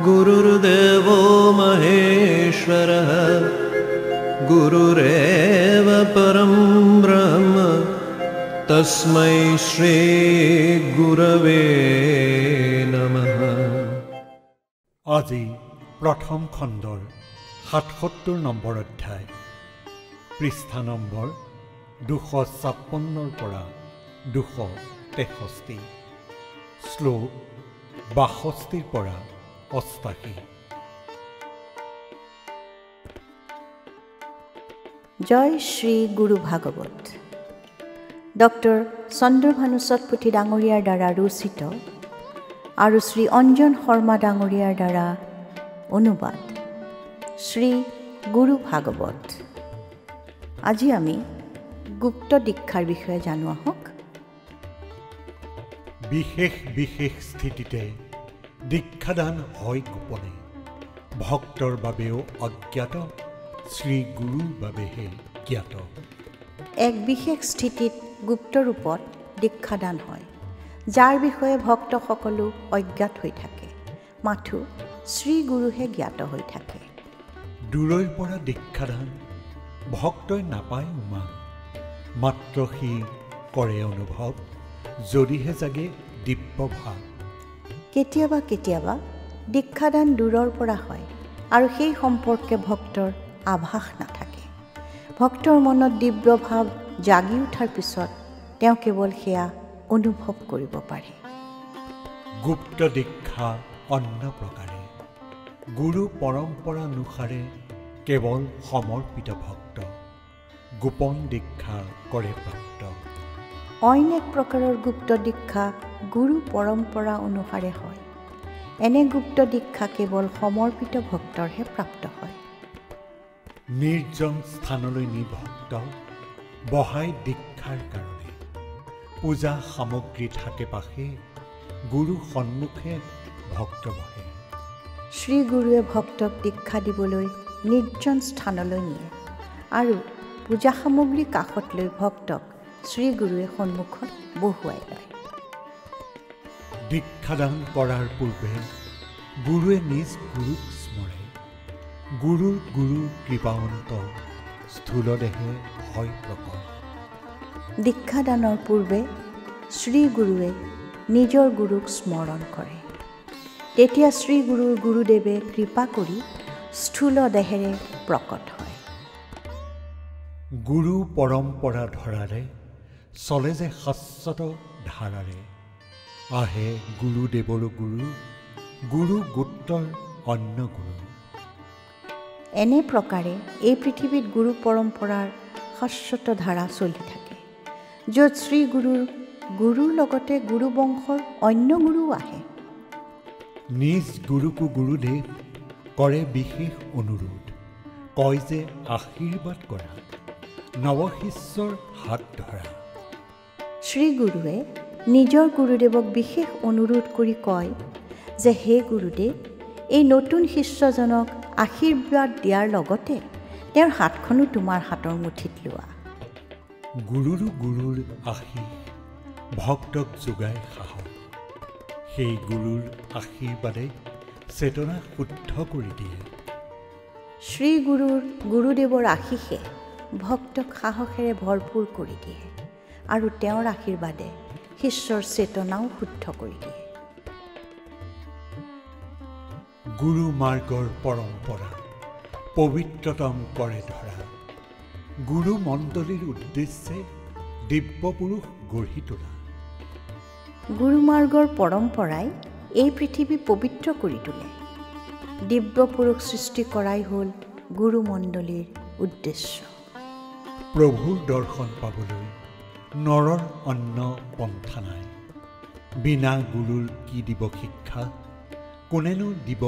गुरुर्देवो महेश्वरः गुरुरेव परं ब्रह्म तस्मै श्री गुरवे नमः। আজি प्रथम खंडर 77 নম্বৰ অধ্যায় পৃষ্ঠা নম্বৰ 256 পৰা 263 শ্লোক 62 পৰা 88। জয় শ্ৰী গুৰু ভাগৱত। ডক্টৰ চন্দ্ৰভানু সতপুথি ডাঙৰীয়াৰ দ্বাৰা ৰচিত আৰু শ্ৰী অঞ্জন শৰ্মা ডাঙৰীয়াৰ দ্বাৰা অনুবাদ শ্ৰী গুৰু ভাগৱত। আজি আমি গুপ্ত দীক্ষাৰ বিষয়ে জানো আহক। বিশেষ বিশেষ স্থিতিতে দীক্ষাদান হয় গোপনে, ভক্তৰ বাবেও অজ্ঞাত, শ্ৰী গুৰুৰ বাবেহে জ্ঞাত। এক বিশেষ স্থিতিত গুপ্ত ৰূপত দীক্ষাদান হয়, যাৰ বিষয়ে ভক্তসকলো অজ্ঞাত হৈ থাকে, মাথো শ্ৰী গুৰুহে জ্ঞাত হৈ থাকে। দূৰৈৰ পৰা দীক্ষাদান ভক্তই নাপায় উমান, মাত্ৰ সি কৰে অনুভৱ, যদিহে জাগে দিব্য ভাৱ। কেতিয়াবা কেতিয়াবা দীক্ষাদান দূৰৰ পৰা হয় আৰু সেই সম্পৰ্কে ভক্তৰ আভাস নাথাকে। ভক্তৰ মনত দিব্য ভাৱ জাগি উঠাৰ পিছত তেওঁ কেৱল সেয়া অনুভৱ কৰিব পাৰে। গুপ্ত দীক্ষা অন্য প্ৰকাৰে, গুৰু পৰম্পৰা অনুসাৰে কেৱল সমৰ্পিত ভক্ত গোপন দীক্ষা কৰে প্ৰাপ্ত। অইন এক প্ৰকাৰৰ গুপ্ত দীক্ষা গুৰু পৰম্পৰা অনুসাৰে হয়। এনে গুপ্ত দীক্ষা কেৱল সমৰ্পিত ভক্তৰহে প্ৰাপ্ত হয়। নিৰ্জন স্থানলৈ নি ভক্ত বহাই দীক্ষাৰ কাৰণে, পূজা সামগ্ৰী থাকে পাশে, গুৰু সন্মুখে ভক্ত বহে। শ্ৰী গুৰুৱে ভক্তক দীক্ষা দিবলৈ নিৰ্জন স্থানলৈ নিয়ে আৰু পূজা সামগ্ৰী কাষত লৈ ভক্তক শ্ৰী গুৰুৱে সন্মুখত বহুৱাই লয়। দীক্ষাদান কৰাৰ পূৰ্বে গুৰুৱে নিজ গুৰুক স্মৰে, গুৰুৰ কৃপাৱন্ত স্থূলদেহে হয় প্ৰকট। দীক্ষাদানৰ পূৰ্বে শ্ৰী গুৰুৱে নিজৰ গুৰুক স্মৰণ কৰে, তেতিয়া শ্ৰী গুৰুৰ গুৰুদেৱে কৃপা কৰি স্থূল দেহেৰে প্ৰকট হয়। গুৰু পৰম্পৰা ধৰাৰে চলে যে শাশ্বত ধাৰাৰে, আহে গুৰুদেৱৰ গুৰু, গুৰু গোত্ৰৰ অন্য গুৰু। এনে প্ৰকাৰে এই পৃথিৱীত গুৰু পৰম্পৰাৰ শাশ্বত ধাৰা চলি থাকে, য'ত শ্ৰী গুৰুৰ লগতে গুৰু বংশৰ অন্য গুৰু আহে। নিজ গুৰুকো গুৰুদেৱ কৰে বিশেষ অনুৰোধ, কয় যে আশীৰ্বাদ কৰা, নৱশিষ্যৰ হাত ধৰা। শ্ৰী গুৰুৱে নিজৰ গুৰুদেৱক বিশেষ অনুৰোধ কৰি কয় যে হে গুৰুদেৱ, এই নতুন শিষ্যজনক আশীৰ্বাদ দিয়াৰ লগতে তেওঁৰ হাতখনো তোমাৰ হাতৰ মুঠিত লোৱা। গুৰুৰ আশীষ ভক্তক যোগাই সাহস, সেই গুৰুৰ আশীৰ্বাদে চেতনা শুদ্ধ কৰি দিয়ে। শ্ৰী গুৰুদেৱৰ আশীষে ভক্তক সাহসেৰে ভৰপূৰ কৰি দিয়ে আৰু তেওঁৰ আশীৰ্বাদে শিষ্যৰ চেতনাও শুদ্ধ কৰি দিয়ে। গুৰু মাৰ্গৰ পৰম্পৰা পবিত্ৰতম কৰে ধৰা, গুৰু মণ্ডলীৰ উদ্দেশ্যে দিব্য পুৰুষ গঢ়ি তোলা। গুৰুমাৰ্গৰ পৰম্পৰাই এই পৃথিৱী পবিত্ৰ কৰি তোলে। দিব্য পুৰুষ সৃষ্টি কৰাই হ'ল গুৰুমণ্ডলীৰ উদ্দেশ্য। প্ৰভুৰ দৰ্শন পাবলৈ নৰৰ অন্য পন্থা নাই, বিনা গুৰুৰ কি দিব শিক্ষা, কোনেনো দিব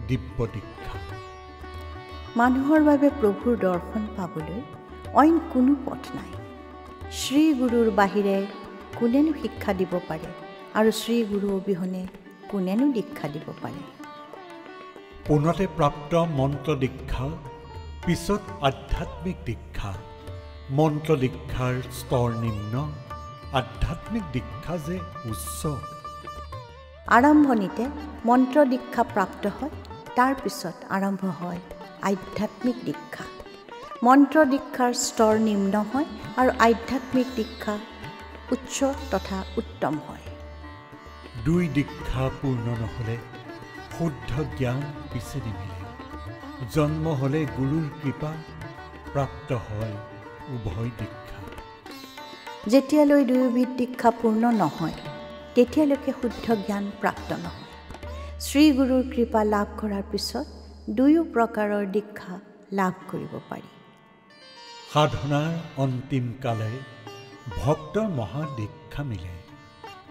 দিব্য দীক্ষা। মানুহৰ বাবে প্ৰভুৰ দৰ্শন পাবলৈ অইন কোনো পথ নাই। শ্ৰী গুৰুৰ বাহিৰে কোনেনো শিক্ষা দিব পাৰে আৰু শ্ৰী গুৰু অবিহনে কোনেনো দীক্ষা দিব পাৰে। পোনতে প্ৰাপ্ত মন্ত্ৰ দীক্ষা, পিছত আধ্যাত্মিক দীক্ষা। মন্ত্ৰ দীক্ষাৰ স্তৰ নিম্ন, আধ্যাত্মিক দীক্ষা যে উচ্চ। আৰম্ভণিতে মন্ত্ৰ দীক্ষা প্ৰাপ্ত হয়, তাৰ পিছত আৰম্ভ হয় আধ্যাত্মিক দীক্ষা। মন্ত্ৰ দীক্ষাৰ স্তৰ নিম্ন হয় আৰু আধ্যাত্মিক দীক্ষা উচ্চ তথা উত্তম হয়। দুই দীক্ষা পূৰ্ণ নহ'লে শুদ্ধ জ্ঞান পিছে নিমিলে। জন্ম হ'লে গুৰুৰ কৃপা প্ৰাপ্ত হয় উভয় দীক্ষা। যেতিয়ালৈ দুয়োবিধ দীক্ষা পূৰ্ণ নহয় তেতিয়ালৈকে শুদ্ধ জ্ঞান প্ৰাপ্ত নহয়। শ্ৰীগুৰুৰ কৃপা লাভ কৰাৰ পিছত দুয়ো প্ৰকাৰৰ দীক্ষা লাভ কৰিব পাৰি। সাধনাৰ অন্তিম কালে ভক্তৰ মহাদীক্ষা মিলে।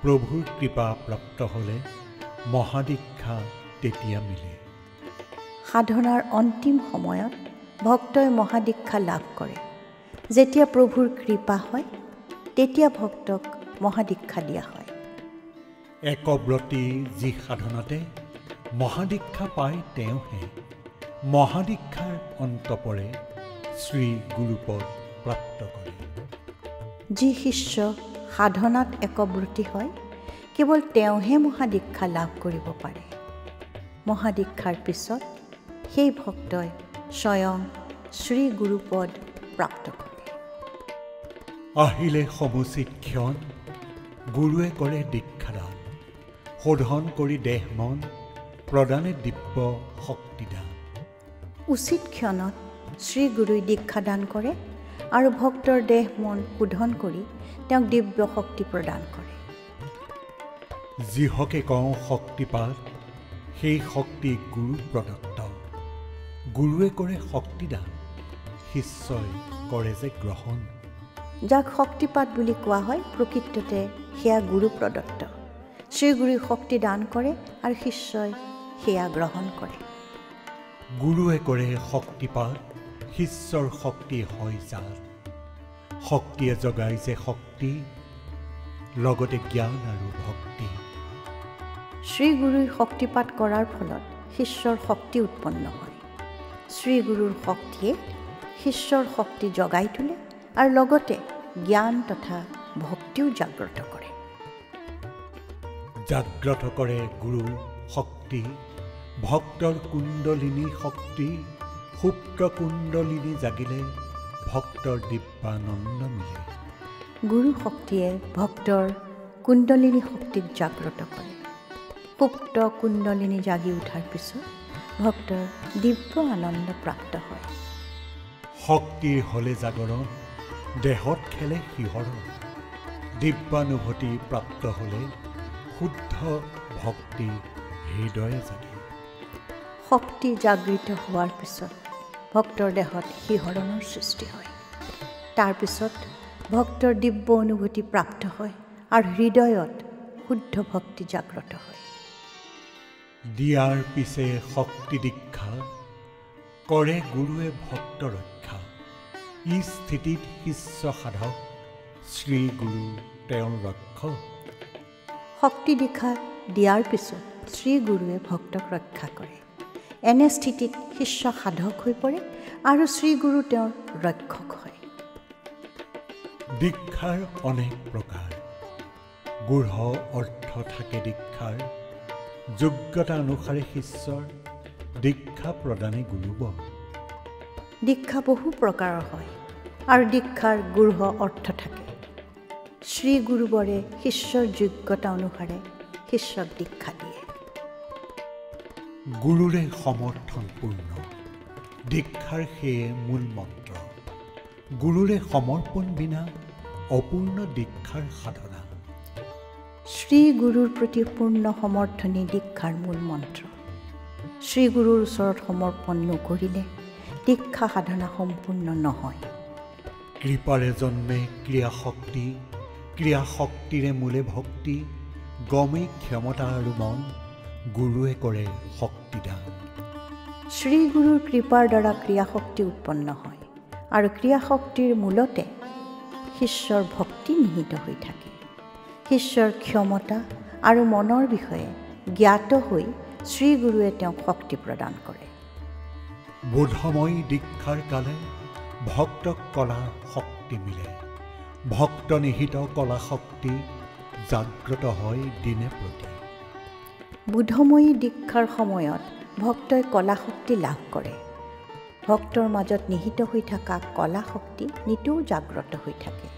প্ৰভুৰ কৃপা প্ৰাপ্ত হ'লে মহাদীক্ষা তেতিয়া মিলে। সাধনাৰ অন্তিম সময়ত ভক্তই মহাদীক্ষা লাভ কৰে। যেতিয়া প্ৰভুৰ কৃপা হয় তেতিয়া ভক্তক মহাদীক্ষা দিয়া হয়। একব্ৰতী যি সাধনাতে মহাদীক্ষা পায় তেওঁহে মহাদীক্ষাৰ অন্ত পৰে শ্ৰী গুৰুপদ প্ৰাপ্ত কৰে। যি শিষ্য সাধনাত একব্ৰতী হয় কেৱল তেওঁহে মহাদীক্ষা লাভ কৰিব পাৰে। মহাদীক্ষাৰ পিছত সেই ভক্তই স্বয়ং শ্ৰী গুৰুপদ প্ৰাপ্ত কৰে। আহিলে সমুচিত ক্ষণ গুৰুৱে কৰে দীক্ষাদান। শোধন কৰি দেহ মন প্ৰদানে দিব্য শক্তিদান। উচিত ক্ষণত শ্ৰীগুৰুই দীক্ষাদান কৰে আৰু ভক্তৰ দেহ মন শোধন কৰি তেওঁক দিব্য শক্তি প্ৰদান কৰে। যিহকে কওঁ শক্তিপাত সেই শক্তি গুৰু প্ৰদত্ত। গুৰুৱে কৰে শক্তিদান, শিষ্যই কৰে যে গ্ৰহণ। যাক শক্তিপাত বুলি কোৱা হয় প্ৰকৃততে সেয়া গুৰু প্ৰদত্ত। শ্ৰীগুৰুই শক্তি দান কৰে আৰু শিষ্যই সেয়া গ্ৰহণ কৰে। গুৰুৱে কৰে শক্তিপাত, শিষ্যৰ শক্তি হয় যাৰ। শক্তিয়ে জগাই যে শক্তি, লগতে জ্ঞান আৰু ভক্তি। শ্ৰীগুৰুই শক্তিপাত কৰাৰ ফলত শিষ্যৰ শক্তি উৎপন্ন হয়। শ্ৰীগুৰুৰ শক্তিয়ে শিষ্যৰ শক্তি জগাই তোলে আৰু লগতে জ্ঞান তথা ভক্তিও জাগ্ৰত কৰে। জাগ্ৰত কৰে গুৰুৰ শক্তি, ভক্তৰ কুণ্ডলিনী শক্তি। সুপ্ত কুণ্ডলিনী জাগিলে ভক্তৰ দিব্যানন্দ মিলে। গুৰু শক্তিয়ে ভক্তৰ কুণ্ডলিনী শক্তিক জাগ্ৰত কৰে। সুপ্ত কুণ্ডলিনী জাগি উঠাৰ পিছত ভক্তৰ দিব্য আনন্দ প্ৰাপ্ত হয়। শক্তিৰ হ'লে জাগৰণ, দেহত খেলে শিহৰণ। দিব্যানুভূতি প্ৰাপ্ত হ'লে শুদ্ধ ভক্তি হৃদয়ে জাগে। শক্তি জাগৃত হোৱাৰ পিছত ভক্তৰ দেহত শিহৰণৰ সৃষ্টি হয়। তাৰপিছত ভক্তৰ দিব্য অনুভূতি প্ৰাপ্ত হয় আৰু হৃদয়ত শুদ্ধ ভক্তি জাগ্ৰত হয়। দিয়াৰ পিছে শক্তি দীক্ষা কৰে গুৰুৱে ভক্ত ৰক্ষা। ই স্থিতিত শিষ্য সাধক, শ্ৰী গুৰু তেওঁৰ ৰক্ষক। শক্তি দীক্ষা দিয়াৰ পিছত শ্ৰীগুৰুৱে ভক্তক ৰক্ষা কৰে। এনে স্থিতিত শিষ্য সাধক হৈ পৰে আৰু শ্ৰীগুৰু তেওঁৰ ৰক্ষক হয়। দীক্ষাৰ অনেক প্ৰকাৰ। গূঢ় অৰ্থ থাকে দীক্ষাৰ। যোগ্যতা অনুসাৰে শিষ্যৰ দীক্ষা প্ৰদানে গুৰুবৰ। দীক্ষা বহু প্ৰকাৰৰ হয় আৰু দীক্ষাৰ গূঢ় অৰ্থ থাকে। শ্ৰীগুৰুবৰে শিষ্যৰ যোগ্যতা অনুসাৰে শিষ্যক দীক্ষা দিয়ে। গুৰুৰে সমৰ্থনপূৰ্ণ দীক্ষাৰ সেয়ে মূল মন্ত্ৰ। গুৰুৰে সমৰ্পণ বিনা অপূৰ্ণ দীক্ষাৰ সাধনা। শ্ৰীগুৰুৰ প্ৰতি পূৰ্ণ সমৰ্থনেই দীক্ষাৰ মূল মন্ত্ৰ। শ্ৰীগুৰুৰ ওচৰত সমৰ্পণ নকৰিলে দীক্ষা সাধনা সম্পূৰ্ণ নহয়। কৃপাৰে জন্মে ক্ৰিয়া শক্তি, ক্ৰিয়া শক্তিৰে মূলে ভক্তি। গমে ক্ষমতা আৰু মন, গুৰুৱে কৰে শক্তিদান। শ্ৰীগুৰুৰ কৃপাৰ দ্বাৰা ক্ৰিয়া শক্তি উৎপন্ন হয় আৰু ক্ৰিয়া শক্তিৰ মূলতে শিষ্যৰ ভক্তি নিহিত হৈ থাকে। শিষ্যৰ ক্ষমতা আৰু মনৰ বিষয়ে জ্ঞাত হৈ শ্ৰীগুৰুৱে তেওঁক শক্তি প্ৰদান কৰে। বোধময় দীক্ষাৰ কালে ভক্তক কলা শক্তি মিলে। ভক্ত নিহিত কলা শক্তি জাগ্ৰত হয় দিনে প্ৰতি। বোধময়ী দীক্ষাৰ সময়ত ভক্তই কলা শক্তি লাভ কৰে। ভক্তৰ মাজত নিহিত হৈ থকা কলা শক্তি নিতৌ জাগ্ৰত হৈ থাকে।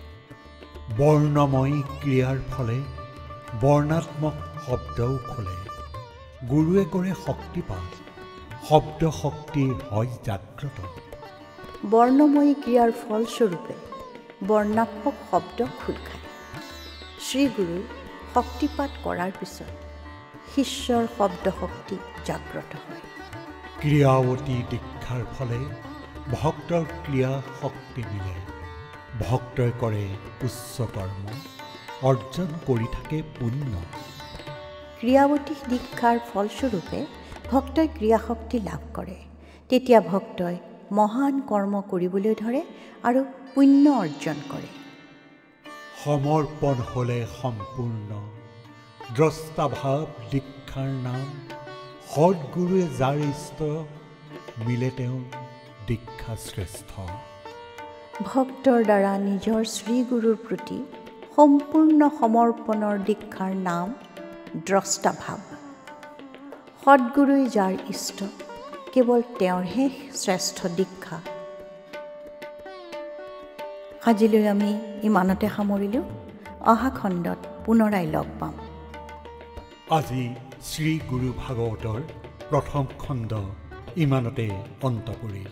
বৰ্ণময়ী ক্ৰিয়াৰ ফলে বৰ্ণাত্মক শব্দও খোলে। গুৰুৱে কৰে শক্তিপাত, শব্দ শক্তি হয় জাগ্ৰত। বৰ্ণময়ী ক্ৰিয়াৰ ফলস্বৰূপে বৰ্ণাত্মক শব্দ খোল খায়। শ্ৰীগুৰুৰ শক্তিপাত কৰাৰ পিছত শিষ্যৰ শব্দ শক্তি জাগ্ৰত হয়। ক্ৰিয়াৱতী দীক্ষাৰ ফলে ভক্তৰ ক্ৰিয়া শক্তি মিলে। ভক্তই কৰে উচ্চ কৰ্ম, অৰ্জন কৰি থাকে পুণ্য। ক্ৰিয়াৱতী দীক্ষাৰ ফলস্বৰূপে ভক্তই ক্ৰিয়াশক্তি লাভ কৰে। তেতিয়া ভক্তই মহান কৰ্ম কৰিবলৈ ধৰে আৰু পুণ্য অৰ্জন কৰে। সমৰ্পণ হ'লে সম্পূৰ্ণ, দ্ৰষ্টাভাৱ দীক্ষাৰ নাম। সৎগুৰুৱে যাৰ ইষ্ট, মিলে তেওঁৰ দীক্ষা শ্ৰেষ্ঠ। ভক্তৰ দ্বাৰা নিজৰ শ্ৰীগুৰুৰ প্ৰতি সম্পূৰ্ণ সমৰ্পণৰ দীক্ষাৰ নাম দ্ৰষ্টাভাৱ। সৎগুৰুই যাৰ ইষ্ট, কেৱল তেওঁৰহে শ্ৰেষ্ঠ দীক্ষা। আজিলৈ আমি ইমানতে সামৰিলোঁ। অহা খণ্ডত পুনৰাই লগ পাম। আজি শ্ৰী গুৰু ভাগৱতৰ প্ৰথম খণ্ড ইমানতে অন্ত পৰিল।